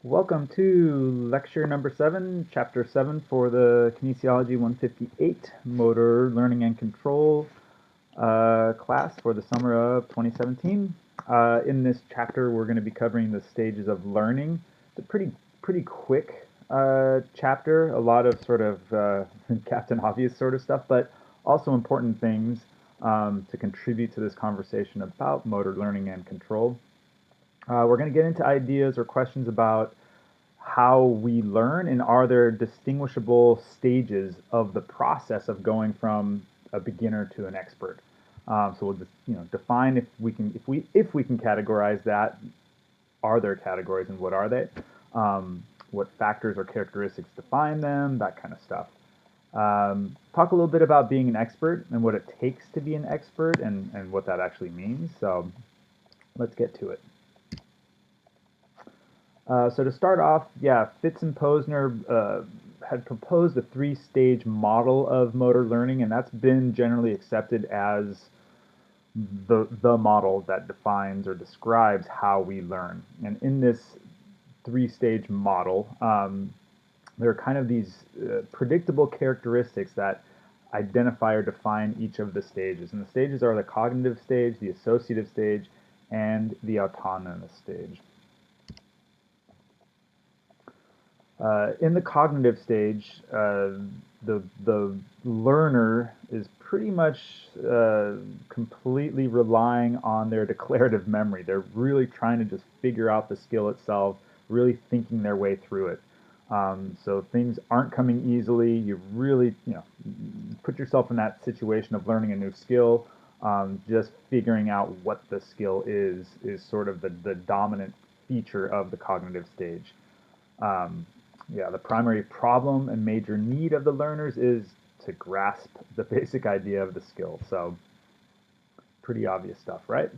Welcome to lecture number 7, chapter 7 for the Kinesiology 158 Motor Learning and Control class for the summer of 2017. In this chapter, we're going to be covering the stages of learning. It's a pretty quick chapter, a lot of sort of Captain Obvious sort of stuff, but also important things to contribute to this conversation about motor learning and control. We're going to get into ideas or questions about how we learn, and are there distinguishable stages of the process of going from a beginner to an expert. So we'll just define if we can categorize that. Are there categories, and what are they? What factors or characteristics define them? That kind of stuff. Talk a little bit about being an expert and what it takes to be an expert, and what that actually means. So let's get to it. So to start off, yeah, Fitz and Posner had proposed a three-stage model of motor learning, and that's been generally accepted as the model that defines or describes how we learn. And in this three-stage model, there are kind of these predictable characteristics that identify or define each of the stages. And the stages are the cognitive stage, the associative stage, and the autonomous stage. In the cognitive stage, the learner is pretty much completely relying on their declarative memory. They're really trying to just figure out the skill itself, really thinking their way through it. So things aren't coming easily. You really, put yourself in that situation of learning a new skill. Just figuring out what the skill is sort of the dominant feature of the cognitive stage. Yeah, the primary problem and major need of the learners is to grasp the basic idea of the skill. So, pretty obvious stuff, right?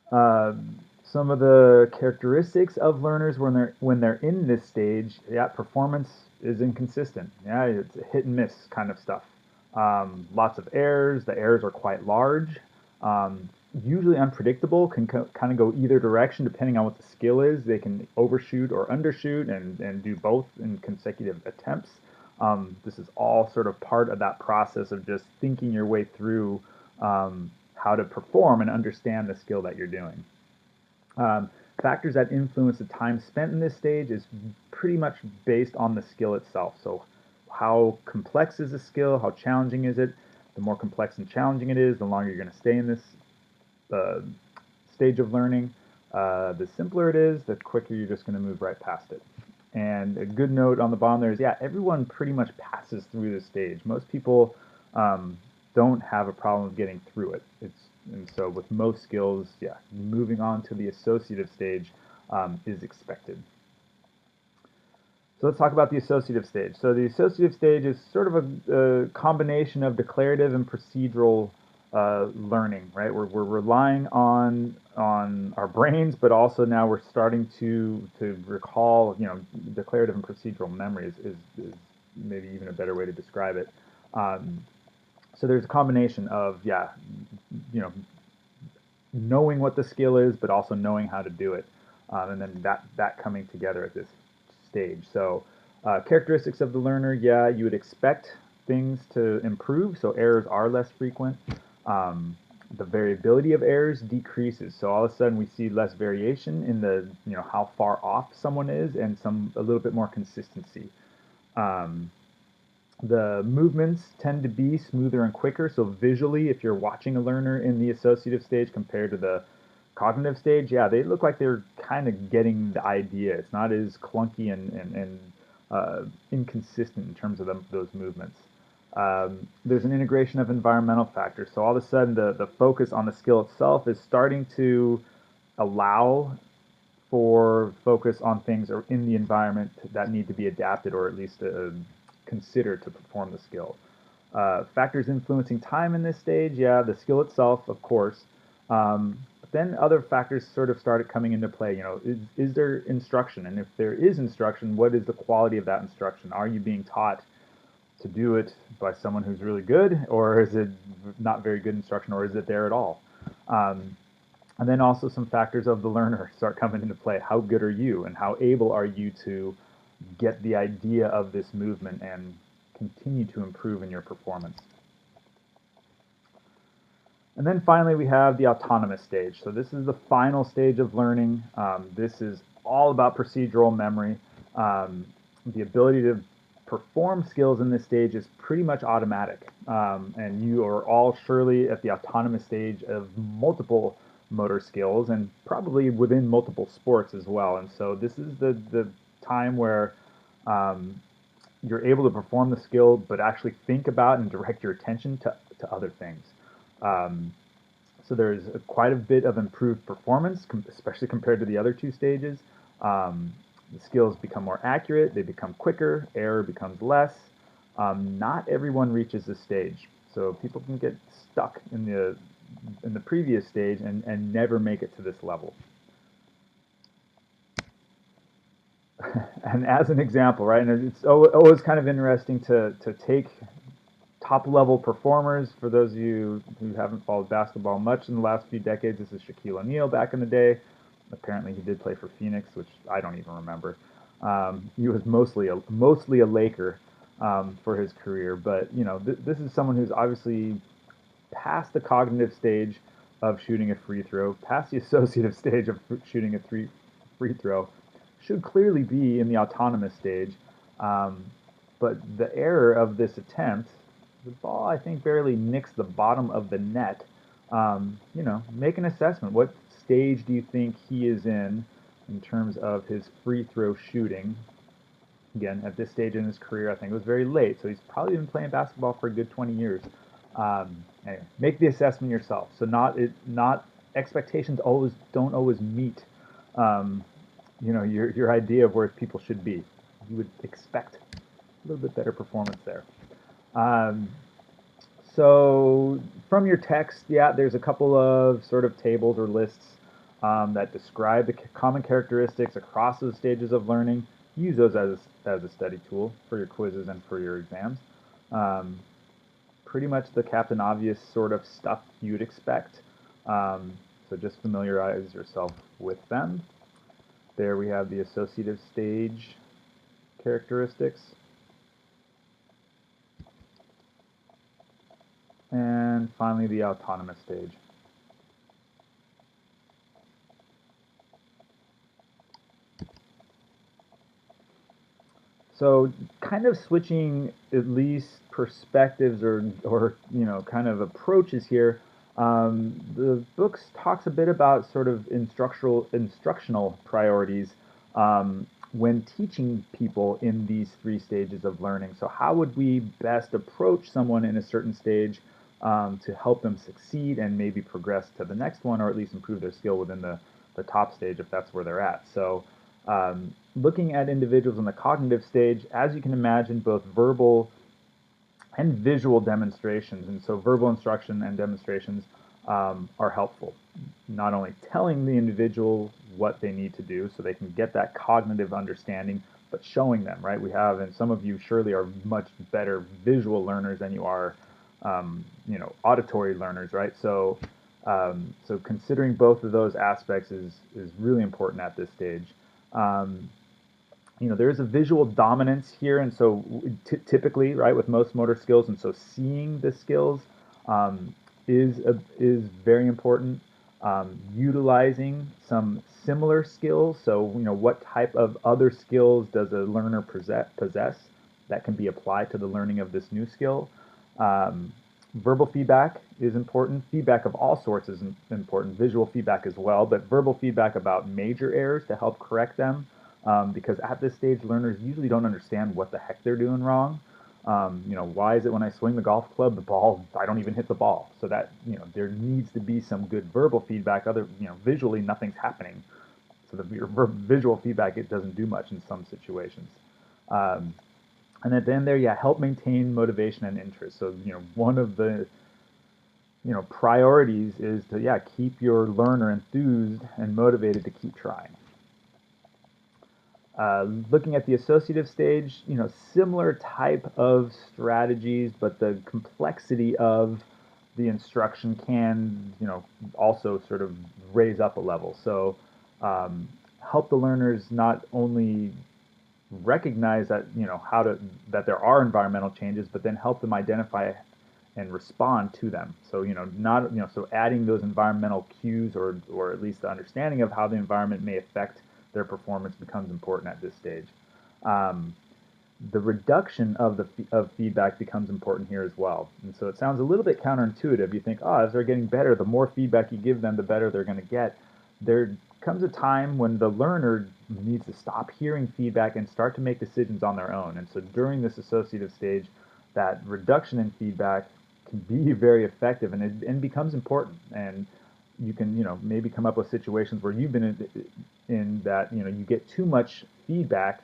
Some of the characteristics of learners when they're in this stage, yeah, performance is inconsistent. Yeah, it's a hit and miss kind of stuff. Lots of errors. The errors are quite large. Usually unpredictable, can kind of go either direction depending on what the skill is. They can overshoot or undershoot and do both in consecutive attempts. This is all sort of part of that process of just thinking your way through how to perform and understand the skill that you're doing. Factors that influence the time spent in this stage is pretty much based on the skill itself. So how complex is the skill? How challenging is it? The more complex and challenging it is, the longer you're going to stay in this stage of learning. The simpler it is, the quicker you're just going to move right past it. And a good note on the bottom there is, yeah, everyone pretty much passes through this stage. Most people don't have a problem getting through it. And so with most skills, yeah, moving on to the associative stage is expected. So let's talk about the associative stage. So the associative stage is sort of a combination of declarative and procedural learning, right? We're relying on our brains, but also now we're starting to recall, declarative and procedural memory is maybe even a better way to describe it. So there's a combination of, yeah, knowing what the skill is, but also knowing how to do it, and then that coming together at this stage. So characteristics of the learner, yeah, you would expect things to improve, so errors are less frequent. The variability of errors decreases, so all of a sudden we see less variation in the how far off someone is, and a little bit more consistency. The movements tend to be smoother and quicker, so visually, if you're watching a learner in the associative stage compared to the cognitive stage, yeah, they look like they're kind of getting the idea. It's not as clunky and inconsistent in terms of those movements. There's an integration of environmental factors. So all of a sudden, the focus on the skill itself is starting to allow for focus on things in the environment that need to be adapted, or at least considered to perform the skill. Factors influencing time in this stage, yeah, the skill itself, of course. But then other factors sort of started coming into play. Is there instruction? And if there is instruction, what is the quality of that instruction? Are you being taught to do it by someone who's really good, or is it not very good instruction, or is it there at all? And then also some factors of the learner start coming into play. How good are you, and how able are you to get the idea of this movement and continue to improve in your performance? And then finally, we have the autonomous stage. So this is the final stage of learning. This is all about procedural memory. The ability to perform skills in this stage is pretty much automatic. And you are all surely at the autonomous stage of multiple motor skills, and probably within multiple sports as well. And so this is the time where you're able to perform the skill, but actually think about and direct your attention to other things. So there's quite a bit of improved performance, especially compared to the other two stages. The skills become more accurate, they become quicker, error becomes less. Not everyone reaches this stage, so people can get stuck in the previous stage and never make it to this level. And as an example, right, and it's always kind of interesting to take top-level performers. For those of you who haven't followed basketball much in the last few decades, this is Shaquille O'Neal back in the day. Apparently he did play for Phoenix, which I don't even remember. He was mostly a Laker for his career, but you know, this is someone who's obviously past the cognitive stage of shooting a free throw, past the associative stage of shooting a free throw, should clearly be in the autonomous stage. But the error of this attempt, the ball, I think, barely nicks the bottom of the net. You know, make an assessment. What stage do you think he is in terms of his free throw shooting? Again, at this stage in his career, I think it was very late, so he's probably been playing basketball for a good 20 years. Anyway, make the assessment yourself. So not expectations don't always meet, you know, your idea of where people should be. You would expect a little bit better performance there. So from your text, yeah, there's a couple of sort of tables or lists that describe the common characteristics across those stages of learning. Use those as a study tool for your quizzes and for your exams. Pretty much the Captain Obvious sort of stuff you'd expect. So just familiarize yourself with them. There we have the associative stage characteristics. And finally, the autonomous stage. So kind of switching at least perspectives or you know, kind of approaches here. The book talks a bit about sort of instructional priorities when teaching people in these three stages of learning. So how would we best approach someone in a certain stage to help them succeed and maybe progress to the next one, or at least improve their skill within the top stage if that's where they're at. So looking at individuals in the cognitive stage, as you can imagine, both verbal and visual demonstrations, and so verbal instruction and demonstrations are helpful. Not only telling the individual what they need to do so they can get that cognitive understanding, but showing them, right? We have, and some of you surely are much better visual learners than you are, you know, auditory learners, right? So, so considering both of those aspects is really important at this stage. You know, there is a visual dominance here, and so typically, right, with most motor skills, and so seeing the skills is very important. Utilizing some similar skills, so you know, what type of other skills does a learner possess that can be applied to the learning of this new skill. Verbal feedback is important. Feedback of all sorts is important. Visual feedback as well, but verbal feedback about major errors to help correct them. Because at this stage, learners usually don't understand what the heck they're doing wrong. You know, why is it when I swing the golf club, the ball, I don't even hit the ball? So that, you know, there needs to be some good verbal feedback. You know, visually nothing's happening. So your visual feedback, it doesn't do much in some situations. And at the end there, yeah, help maintain motivation and interest. So, you know, one of the, you know, priorities is to, yeah, keep your learner enthused and motivated to keep trying. Looking at the associative stage, you know, similar type of strategies, but the complexity of the instruction can, also sort of raise up a level. So help the learners not only recognize that, that there are environmental changes, but then help them identify and respond to them. So, not, so adding those environmental cues, or at least the understanding of how the environment may affect their performance, becomes important at this stage. The reduction of feedback becomes important here as well. And so it sounds a little bit counterintuitive. You think, oh, as they're getting better, the more feedback you give them, the better they're going to get. There comes a time when the learner needs to stop hearing feedback and start to make decisions on their own. And so during this associative stage, that reduction in feedback can be very effective, and it becomes important. And you can, maybe come up with situations where you've been in that, you get too much feedback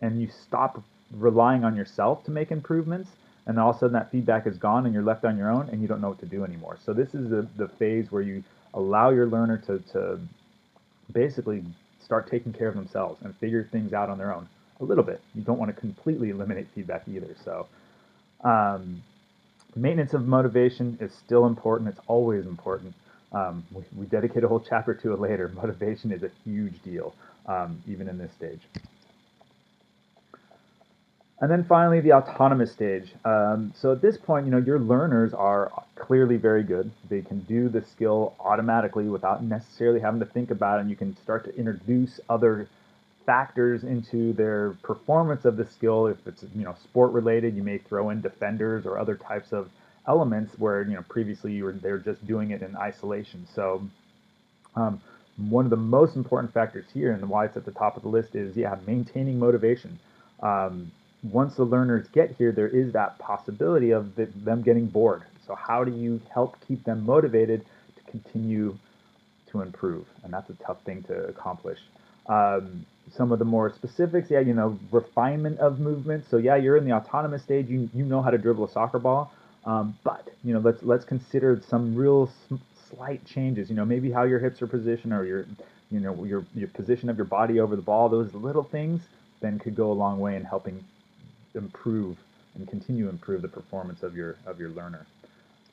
and you stop relying on yourself to make improvements, and all of a sudden that feedback is gone and you're left on your own and you don't know what to do anymore. So this is the phase where you allow your learner to basically start taking care of themselves and figure things out on their own a little bit. You don't want to completely eliminate feedback either. So maintenance of motivation is still important. It's always important. We dedicate a whole chapter to it later. Motivation is a huge deal, even in this stage. And then finally, the autonomous stage. So at this point, your learners are clearly very good. They can do the skill automatically without necessarily having to think about it, and you can start to introduce other factors into their performance of the skill. If it's sport related, you may throw in defenders or other types of elements where previously they were just doing it in isolation. So one of the most important factors here, and why it's at the top of the list, is maintaining motivation. Once the learners get here, there is that possibility of them getting bored. So how do you help keep them motivated to continue to improve? And that's a tough thing to accomplish. Some of the more specifics, refinement of movement. So you're in the autonomous stage. You know how to dribble a soccer ball, but let's consider some real slight changes. Maybe how your hips are positioned, or your position of your body over the ball. Those little things then could go a long way in helping improve and continue to improve the performance of your learner.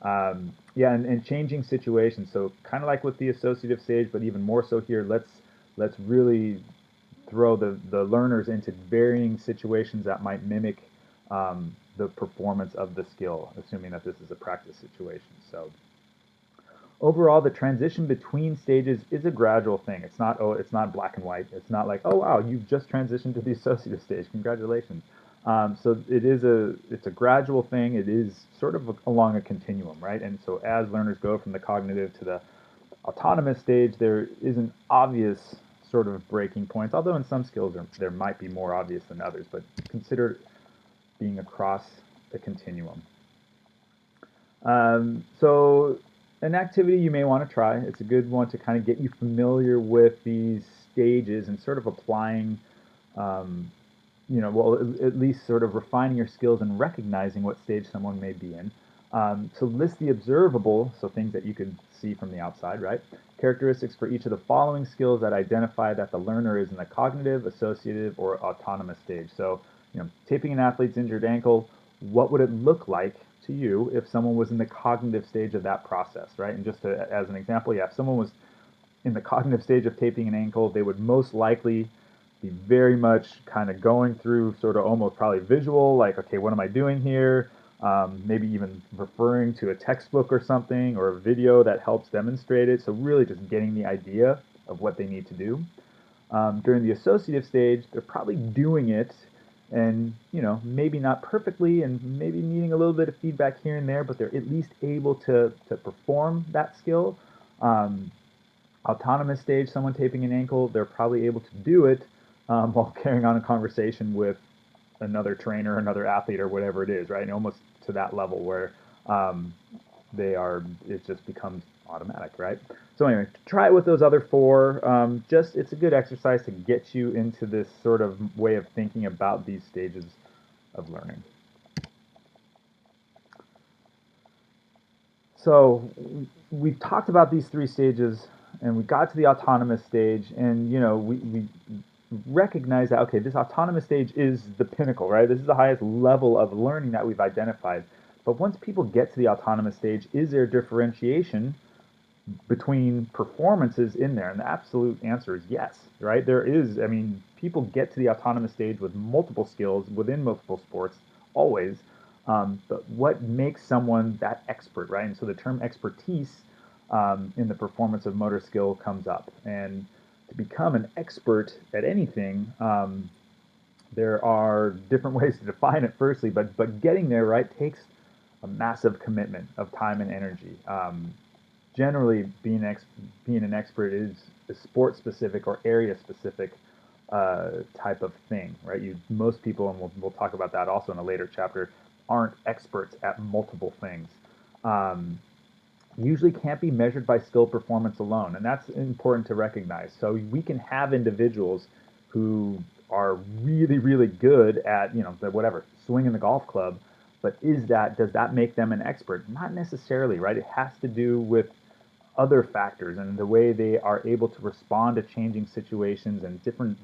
And changing situations. So kind of like with the associative stage, but even more so here, let's really throw the learners into varying situations that might mimic the performance of the skill, assuming that this is a practice situation. So overall, the transition between stages is a gradual thing. It's not black and white. It's not like, oh wow, you've just transitioned to the associative stage. Congratulations. So it's a gradual thing. It is sort of along a continuum, right? And so as learners go from the cognitive to the autonomous stage, there isn't obvious sort of breaking points, although in some skills there might be more obvious than others, but consider being across the continuum. So an activity you may want to try, it's a good one to kind of get you familiar with these stages and sort of applying at least sort of refining your skills and recognizing what stage someone may be in. So list the observable, so things that you could see from the outside, right? Characteristics for each of the following skills that identify that the learner is in the cognitive, associative, or autonomous stage. So, taping an athlete's injured ankle, what would it look like to you if someone was in the cognitive stage of that process, right? And just as an example, if someone was in the cognitive stage of taping an ankle, they would most likely be very much kind of going through sort of almost probably visual, like, okay, what am I doing here? Maybe even referring to a textbook or something, or a video that helps demonstrate it. So really just getting the idea of what they need to do. During the associative stage, they're probably doing it and, maybe not perfectly and maybe needing a little bit of feedback here and there, but they're at least able to perform that skill. Autonomous stage, someone taping an ankle, they're probably able to do it while carrying on a conversation with another trainer, another athlete, or whatever it is, right? And almost to that level where it just becomes automatic, right? So anyway, try it with those other four. It's a good exercise to get you into this sort of way of thinking about these stages of learning. So we've talked about these three stages, and we got to the autonomous stage, and we recognize that, okay, this autonomous stage is the pinnacle, right? This is the highest level of learning that we've identified. But once people get to the autonomous stage, is there differentiation between performances in there? And the absolute answer is yes, right? There is. I mean, people get to the autonomous stage with multiple skills within multiple sports, always. But what makes someone that expert, right? And so the term expertise in the performance of motor skill comes up. And to become an expert at anything, there are different ways to define it, firstly, but getting there, right, takes a massive commitment of time and energy. Generally, being an expert is a sport specific or area specific type of thing, right? Most people, and we'll talk about that also in a later chapter, aren't experts at multiple things. Um, Usually can't be measured by skill performance alone, and that's important to recognize. So we can have individuals who are really, really good at, whatever, swinging the golf club, but does that make them an expert? Not necessarily, right? It has to do with other factors and the way they are able to respond to changing situations and different,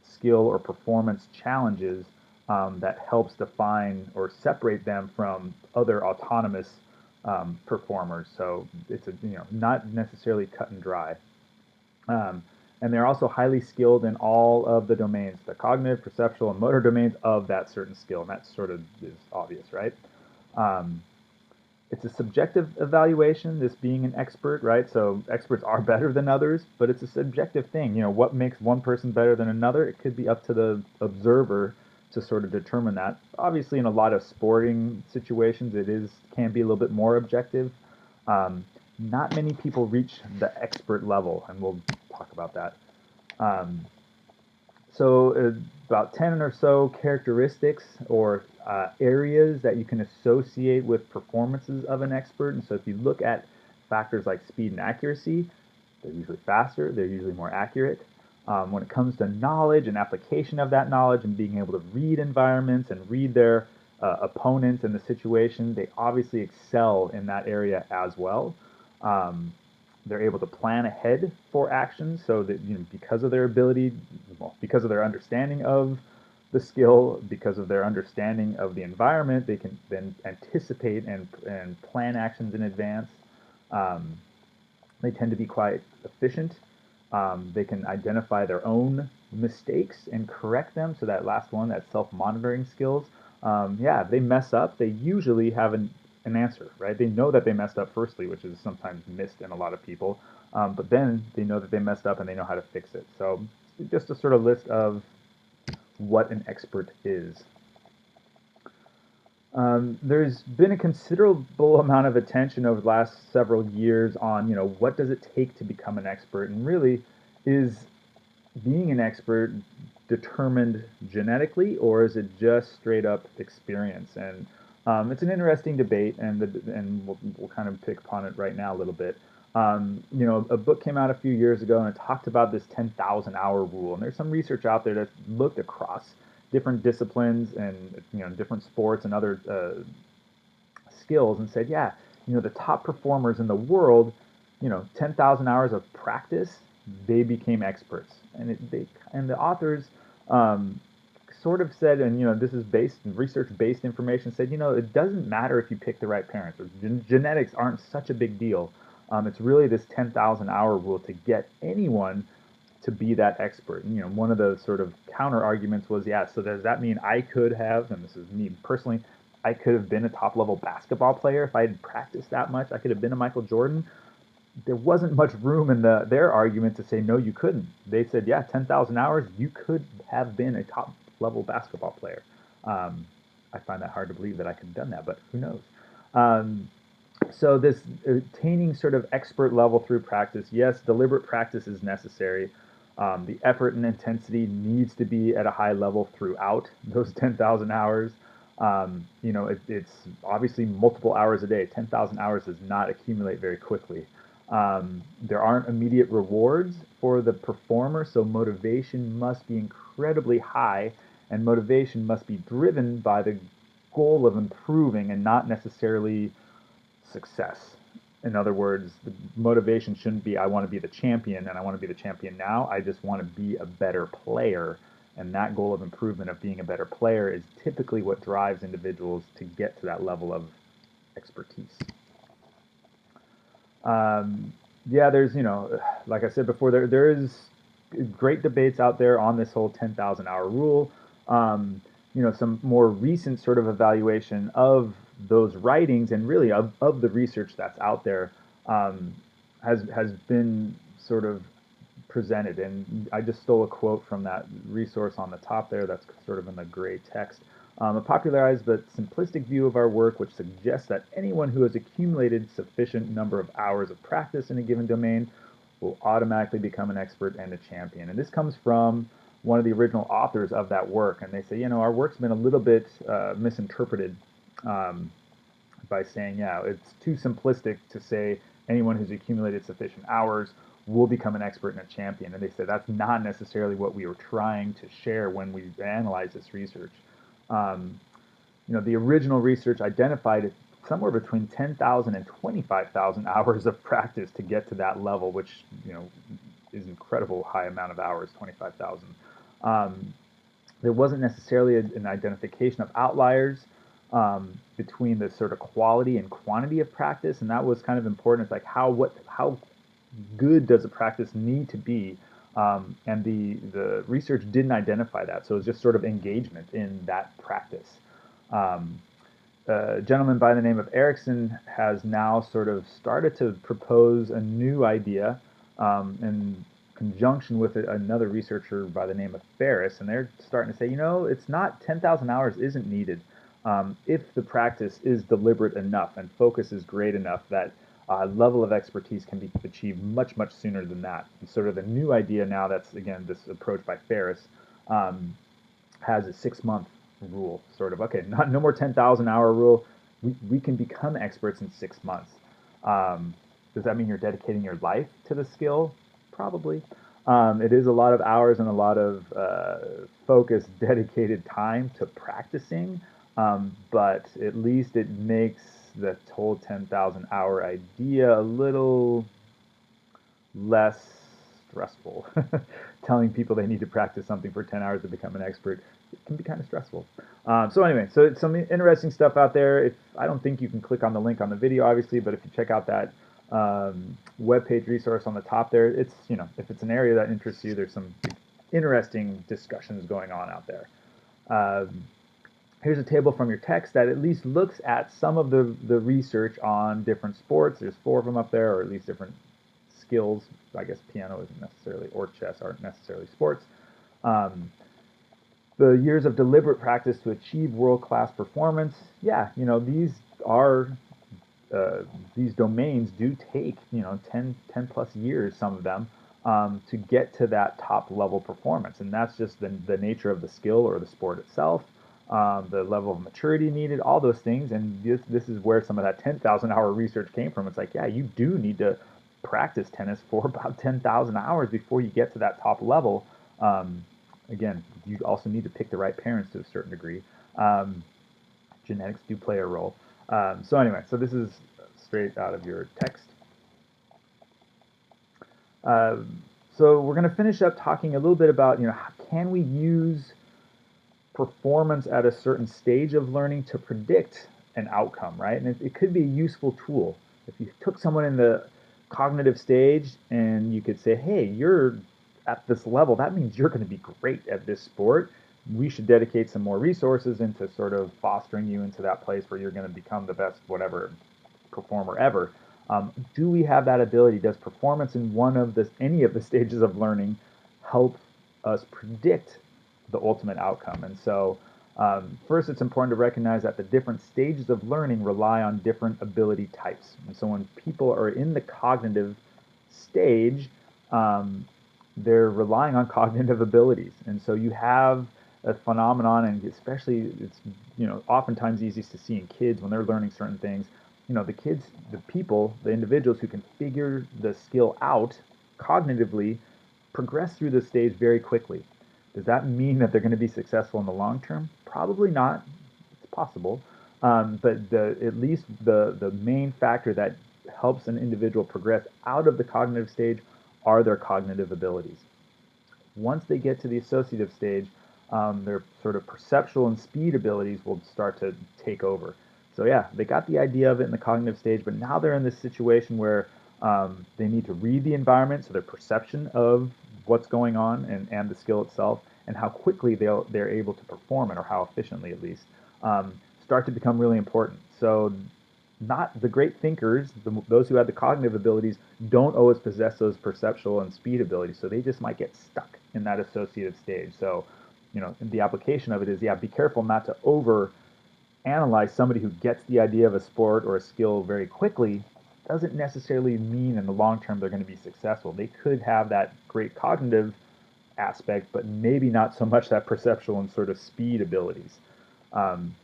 skill or performance challenges that helps define or separate them from other autonomous performers. So it's not necessarily cut and dry. Um, and they're also highly skilled in all of the domains, the cognitive, perceptual, and motor domains of that certain skill. And that sort of is obvious, right? Um, it's a subjective evaluation, this being an expert, right? So experts are better than others, but it's a subjective thing. What makes one person better than another? It could be up to the observer to sort of determine that. Obviously, in a lot of sporting situations, can be a little bit more objective. Not many people reach the expert level, and we'll talk about that. Um, so about 10 or so characteristics or areas that you can associate with performances of an expert. And so if you look at factors like speed and accuracy, they're usually faster, they're usually more accurate. When it comes to knowledge and application of that knowledge and being able to read environments and read their opponents and the situation, they obviously excel in that area as well. Um, they're able to plan ahead for actions so that, because of their ability, well, because of their understanding of the skill, because of their understanding of the environment, they can then anticipate and plan actions in advance. Um, they tend to be quite efficient. They can identify their own mistakes and correct them. So that last one, that self-monitoring skills, yeah, if they mess up, they usually have an answer, right? They know that they messed up firstly, which is sometimes missed in a lot of people. But then they know that they messed up and they know how to fix it. So just a sort of list of what an expert is. There's been a considerable amount of attention over the last several years on, what does it take to become an expert? And really, is being an expert determined genetically, or is it just straight up experience? And it's an interesting debate, and we'll kind of pick upon it right now a little bit. A book came out a few years ago, and it talked about this 10,000 hour rule. And there's some research out there that's looked across different disciplines and different sports and other skills and said, yeah, the top performers in the world, 10,000 hours of practice, they became experts. And the authors sort of said, and this is research-based information, said, it doesn't matter if you pick the right parents. Or genetics aren't such a big deal. It's really this 10,000 hour rule to get anyone to be that expert. And, one of the sort of counter arguments was, yeah, so does that mean I could have, and this is me personally, I could have been a top level basketball player if I had practiced that much? I could have been a Michael Jordan. There wasn't much room in their argument to say, no, you couldn't. They said, yeah, 10,000 hours, you could have been a top level basketball player. I find that hard to believe that I could have done that, but who knows? So this attaining sort of expert level through practice, yes, deliberate practice is necessary. The effort and intensity needs to be at a high level throughout those 10,000 hours. It's obviously multiple hours a day. 10,000 hours does not accumulate very quickly. There aren't immediate rewards for the performer, so motivation must be incredibly high, and motivation must be driven by the goal of improving and not necessarily success. In other words, the motivation shouldn't be, I want to be the champion and I want to be the champion now. I just want to be a better player And that goal of improvement, of being a better player, is typically what drives individuals to get to that level of expertise. Yeah, there's, like I said before, there is great debates out there on this whole 10,000 hour rule. Some more recent sort of evaluation of those writings and really of the research that's out there has been sort of presented. And I just stole a quote from that resource on the top there that's sort of in the gray text. A popularized but simplistic view of our work, which suggests that anyone who has accumulated sufficient number of hours of practice in a given domain will automatically become an expert and a champion. And this comes from one of the original authors of that work. And they say, our work's been a little bit misinterpreted by saying, it's too simplistic to say anyone who's accumulated sufficient hours will become an expert and a champion. And they said that's not necessarily what we were trying to share when we analyzed this research. The original research identified somewhere between 10,000 and 25,000 hours of practice to get to that level, which, is an incredible high amount of hours, 25,000. There wasn't necessarily an identification of outliers between the sort of quality and quantity of practice, and that was kind of important. It's like how good does a practice need to be? And the research didn't identify that, so it was just sort of engagement in that practice. A gentleman by the name of Erickson has now sort of started to propose a new idea in conjunction with another researcher by the name of Ferris, and they're starting to say, it's not 10,000 hours isn't needed if the practice is deliberate enough and focus is great enough that level of expertise can be achieved much, much sooner than that. And sort of the new idea now, that's again this approach by Ferris, has a 6-month rule. Sort of, okay, no more 10,000 hour rule. We can become experts in 6 months. Does that mean you're dedicating your life to the skill? Probably. It is a lot of hours and a lot of focused, dedicated time to practicing, but at least it makes the whole 10,000 hour idea a little less stressful. Telling people they need to practice something for 10 hours to become an expert, it can be kind of stressful. So anyway, so it's some interesting stuff out there. I don't think you can click on the link on the video, obviously, but if you check out that webpage resource on the top there, it's, if it's an area that interests you, there's some interesting discussions going on out there. Here's a table from your text that at least looks at some of the research on different sports. There's 4 of them up there, or at least different skills. I guess piano isn't necessarily, or chess aren't necessarily sports. The years of deliberate practice to achieve world-class performance. Yeah, these are these domains do take 10 plus years, some of them, to get to that top level performance, and that's just the nature of the skill or the sport itself. The level of maturity needed, all those things, and this is where some of that 10,000 hour research came from. It's like, yeah, you do need to practice tennis for about 10,000 hours before you get to that top level. Again, you also need to pick the right parents to a certain degree. Genetics do play a role. So anyway, so this is straight out of your text. So we're going to finish up talking a little bit about, can we use performance at a certain stage of learning to predict an outcome, right? And it could be a useful tool. If you took someone in the cognitive stage and you could say, hey, you're at this level, that means you're going to be great at this sport. We should dedicate some more resources into sort of fostering you into that place where you're going to become the best whatever performer ever. Do we have that ability? Does performance in any of the stages of learning help us predict the ultimate outcome? And so first, it's important to recognize that the different stages of learning rely on different ability types. And so when people are in the cognitive stage, they're relying on cognitive abilities. And so you have a phenomenon, and especially it's oftentimes easiest to see in kids when they're learning certain things. The individuals who can figure the skill out cognitively progress through this stage very quickly. Does that mean that they're going to be successful in the long term? Probably not. It's possible. But at least the main factor that helps an individual progress out of the cognitive stage are their cognitive abilities. Once they get to the associative stage, their sort of perceptual and speed abilities will start to take over. So yeah, they got the idea of it in the cognitive stage, but now they're in this situation where they need to read the environment, so their perception of what's going on and the skill itself, and how quickly they're able to perform it, or how efficiently at least, start to become really important. So not the great thinkers, those who have the cognitive abilities, don't always possess those perceptual and speed abilities. So they just might get stuck in that associative stage. So, the application of it is, yeah, be careful not to over analyze somebody who gets the idea of a sport or a skill very quickly. Doesn't necessarily mean in the long term they're going to be successful. They could have that great cognitive aspect, but maybe not so much that perceptual and sort of speed abilities. Um,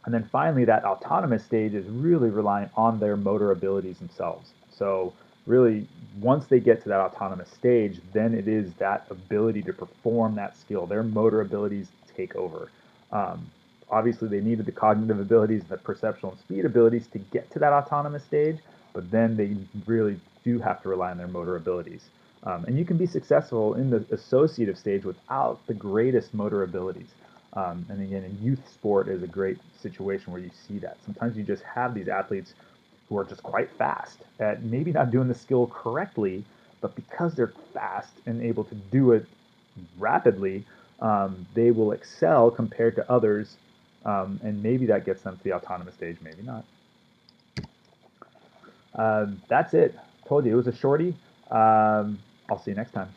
and then finally, that autonomous stage is really reliant on their motor abilities themselves. So really, once they get to that autonomous stage, then it is that ability to perform that skill. Their motor abilities take over. Um, Obviously, they needed the cognitive abilities, the perceptual and speed abilities to get to that autonomous stage, but then they really do have to rely on their motor abilities. And you can be successful in the associative stage without the greatest motor abilities. And again, in youth sport is a great situation where you see that. Sometimes you just have these athletes who are just quite fast at maybe not doing the skill correctly, but because they're fast and able to do it rapidly, they will excel compared to others, and maybe that gets them to the autonomous stage, maybe not. That's it. Told you it was a shorty. I'll see you next time.